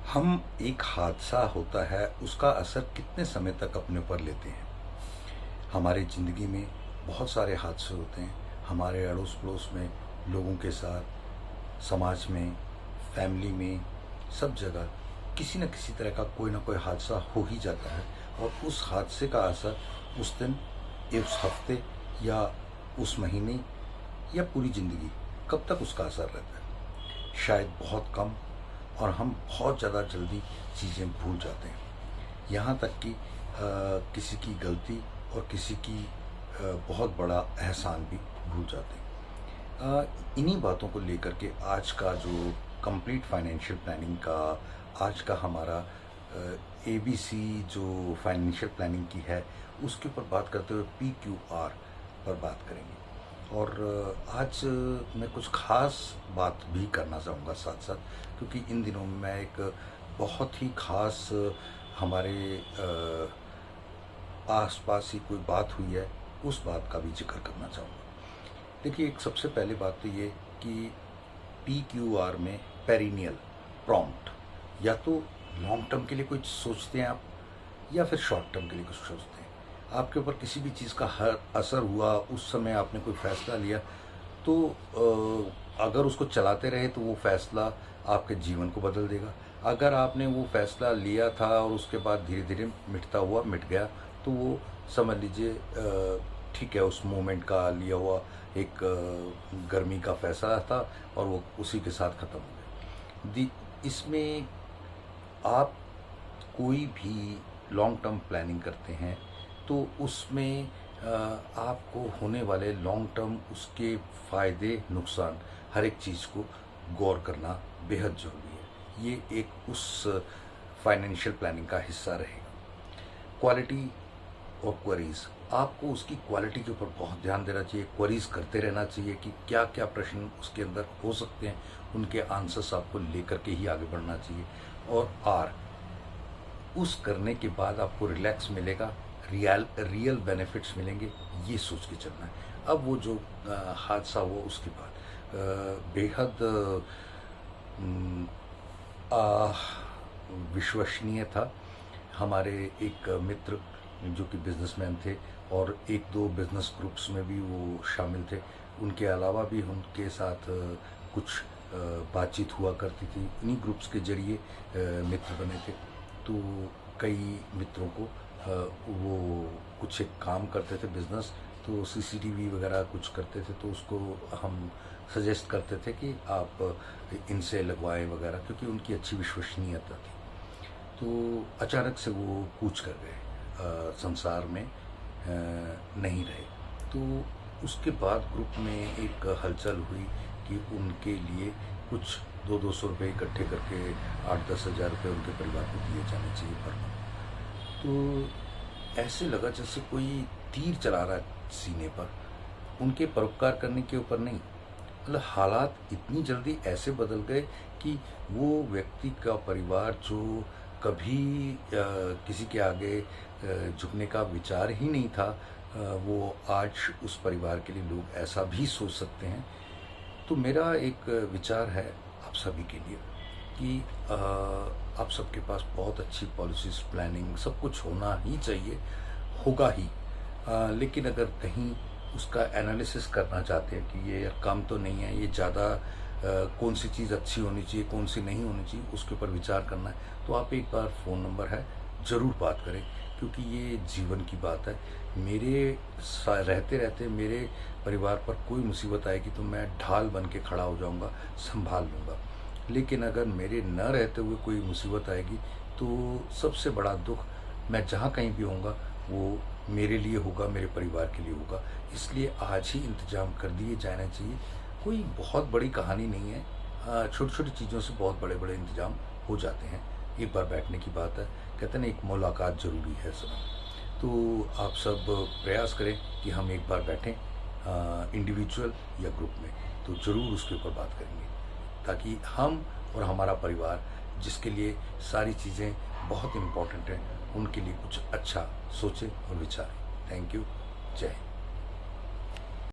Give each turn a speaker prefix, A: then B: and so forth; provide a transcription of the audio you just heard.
A: हम एक हादसा होता है उसका असर कितने समय तक अपने ऊपर लेते हैं। हमारी ज़िंदगी में बहुत सारे हादसे होते हैं, हमारे अड़ोस पड़ोस में, लोगों के साथ, समाज में, फैमिली में, सब जगह किसी न किसी तरह का कोई ना कोई हादसा हो ही जाता है। और उस हादसे का असर उस दिन, उस हफ्ते या उस महीने या पूरी ज़िंदगी कब तक उसका असर रहता है, शायद बहुत कम। और हम बहुत ज़्यादा जल्दी चीज़ें भूल जाते हैं, यहाँ तक कि किसी की गलती और किसी की बहुत बड़ा एहसान भी भूल जाते हैं। इन्हीं बातों को लेकर के आज का जो कंप्लीट फाइनेंशियल प्लानिंग का आज का हमारा एबीसी जो फाइनेंशियल प्लानिंग की है उसके ऊपर बात करते हुए PQR पर बात करेंगे। और आज मैं कुछ ख़ास बात भी करना चाहूँगा साथ साथ, क्योंकि इन दिनों में मैं एक बहुत ही ख़ास हमारे आसपास ही कोई बात हुई है, उस बात का भी जिक्र करना चाहूँगा। देखिए, एक सबसे पहले बात तो ये कि PQR में पेरिनियल प्रॉम्प्ट, या तो लॉन्ग टर्म के लिए कुछ सोचते हैं आप, या फिर शॉर्ट टर्म के लिए कुछ सोचते हैं। आपके ऊपर किसी भी चीज़ का हर असर हुआ, उस समय आपने कोई फ़ैसला लिया, तो अगर उसको चलाते रहे तो वो फ़ैसला आपके जीवन को बदल देगा। अगर आपने वो फ़ैसला लिया था और उसके बाद धीरे धीरे मिटता हुआ मिट गया, तो वो समझ लीजिए ठीक है, उस मोमेंट का लिया हुआ एक गर्मी का फ़ैसला था और वो उसी के साथ ख़त्म हो गया। इसमें आप कोई भी लॉन्ग टर्म प्लानिंग करते हैं तो उसमें आपको होने वाले लॉन्ग टर्म उसके फ़ायदे नुकसान हर एक चीज़ को गौर करना बेहद ज़रूरी है। ये एक उस फाइनेंशियल प्लानिंग का हिस्सा रहेगा। क्वालिटी और क्वेरीज़, आपको उसकी क्वालिटी के ऊपर बहुत ध्यान देना चाहिए। क्वेरीज़ करते रहना चाहिए कि क्या क्या प्रश्न उसके अंदर हो सकते हैं, उनके आंसर्स आपको लेकर के ही आगे बढ़ना चाहिए। और उस करने के बाद आपको रिलैक्स मिलेगा, रियल बेनिफिट्स मिलेंगे, ये सोच के चलना है। अब वो जो हादसा हुआ उसके बाद बेहद विश्वसनीय था। हमारे एक मित्र जो कि बिजनेसमैन थे और एक दो बिजनेस ग्रुप्स में भी वो शामिल थे, उनके अलावा भी उनके साथ कुछ बातचीत हुआ करती थी। इन्हीं ग्रुप्स के जरिए मित्र बने थे। तो कई मित्रों को वो कुछ एक काम करते थे बिज़नेस, तो CCTV वगैरह कुछ करते थे, तो उसको हम सजेस्ट करते थे कि आप इनसे लगवाएं वगैरह, क्योंकि उनकी अच्छी विश्वसनीयता थी। तो अचानक से वो कूच कर गए, संसार में नहीं रहे। तो उसके बाद ग्रुप में एक हलचल हुई कि उनके लिए कुछ 200-200 रुपये इकट्ठे करके 8-10 हज़ार रुपये उनके परिवार को दिए जाने चाहिए पर मंथ। तो ऐसे लगा जैसे कोई तीर चला रहा है सीने पर, उनके परोपकार करने के ऊपर नहीं। मतलब हालात इतनी जल्दी ऐसे बदल गए कि वो व्यक्ति का परिवार जो कभी किसी के आगे झुकने का विचार ही नहीं था, वो आज उस परिवार के लिए लोग ऐसा भी सोच सकते हैं। तो मेरा एक विचार है आप सभी के लिए कि आप सबके पास बहुत अच्छी पॉलिसीज, प्लानिंग, सब कुछ होना ही चाहिए, होगा ही। लेकिन अगर कहीं उसका एनालिसिस करना चाहते हैं कि ये कम तो नहीं है, ये ज़्यादा कौन सी चीज़ अच्छी होनी चाहिए, कौन सी नहीं होनी चाहिए, उसके ऊपर विचार करना है, तो आप एक बार फ़ोन नंबर है ज़रूर बात करें, क्योंकि ये जीवन की बात है। मेरे रहते रहते मेरे परिवार पर कोई मुसीबत आएगी तो मैं ढाल बन के खड़ा हो जाऊंगा, संभाल लूँगा। लेकिन अगर मेरे न रहते हुए कोई मुसीबत आएगी तो सबसे बड़ा दुख मैं जहाँ कहीं भी होऊंगा वो मेरे लिए होगा, मेरे परिवार के लिए होगा। इसलिए आज ही इंतजाम कर दिए जाना चाहिए। कोई बहुत बड़ी कहानी नहीं है, छोटी छोटी चीज़ों से बहुत बड़े बड़े इंतजाम हो जाते हैं। एक बार बैठने की बात है, कहते हैं ना, एक मुलाकात ज़रूरी है सब। तो आप सब प्रयास करें कि हम एक बार बैठें, इंडिविजुअल या ग्रुप में, तो ज़रूर उसके ऊपर बात करेंगे, ताकि हम और हमारा परिवार, जिसके लिए सारी चीज़ें बहुत इम्पोर्टेंट हैं, उनके लिए कुछ अच्छा सोचें और विचारें। Thank you. जय हिंद।